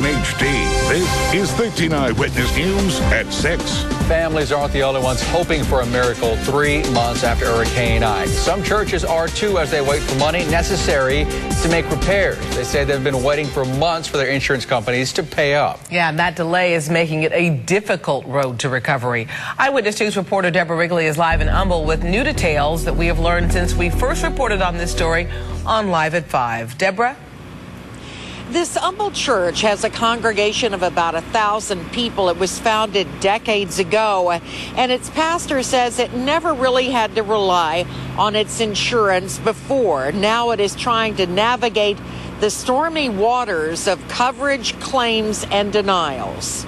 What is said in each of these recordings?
HD. This is 13 Eyewitness News at 6. Families aren't the only ones hoping for a miracle 3 months after Hurricane Ike. Some churches are too, as they wait for money necessary to make repairs. They say they've been waiting for months for their insurance companies to pay up. Yeah, and that delay is making it a difficult road to recovery. Eyewitness News reporter Deborah Wrigley is live in Humble with new details that we have learned since we first reported on this story on Live at 5. Deborah? This Humble church has a congregation of about 1,000 people. It was founded decades ago, and its pastor says it never really had to rely on its insurance before. Now it is trying to navigate the stormy waters of coverage, claims, and denials.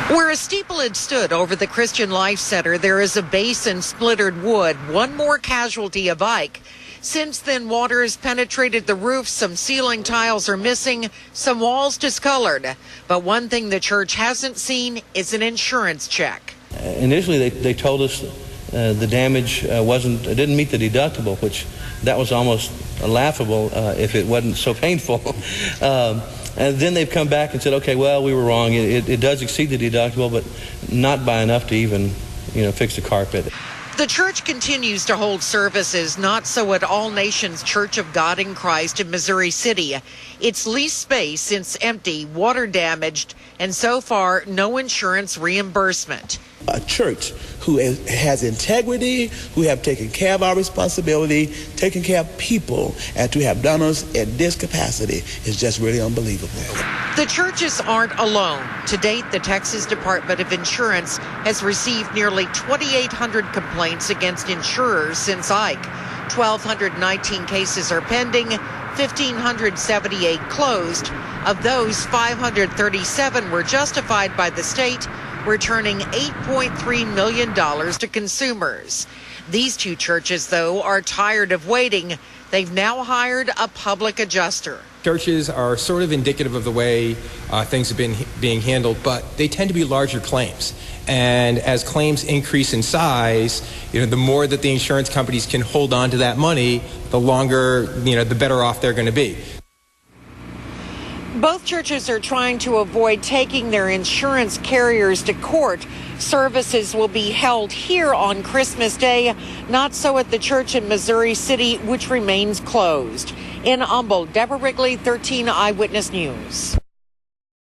Where a steeple had stood over the Christian Life Center, there is a base in splintered wood, one more casualty of Ike. Since then, water has penetrated the roof, some ceiling tiles are missing, some walls discolored. But one thing the church hasn't seen is an insurance check. Initially, they told us the damage didn't meet the deductible, which that was almost laughable if it wasn't so painful. And then they've come back and said, okay, well, we were wrong. It does exceed the deductible, but not by enough to even, fix the carpet. The church continues to hold services, not so at All Nations Church of God in Christ in Missouri City. It's leased space since empty, water damaged, and so far, no insurance reimbursement. A church who has integrity, who have taken care of our responsibility, taken care of people, and to have done us in this capacity is just really unbelievable. The churches aren't alone. To date, the Texas Department of Insurance has received nearly 2,800 complaints against insurers since Ike. 1,219 cases are pending, 1,578 closed. Of those, 537 were justified by the state, returning $8.3 million to consumers. These two churches, though, are tired of waiting. They've now hired a public adjuster. Churches are sort of indicative of the way things have been being handled, but they tend to be larger claims. And as claims increase in size, the more that the insurance companies can hold on to that money, the longer, the better off they're going to be. Both churches are trying to avoid taking their insurance carriers to court. Services will be held here on Christmas Day, not so at the church in Missouri City, which remains closed. In Humble, Deborah Wrigley, 13 Eyewitness News.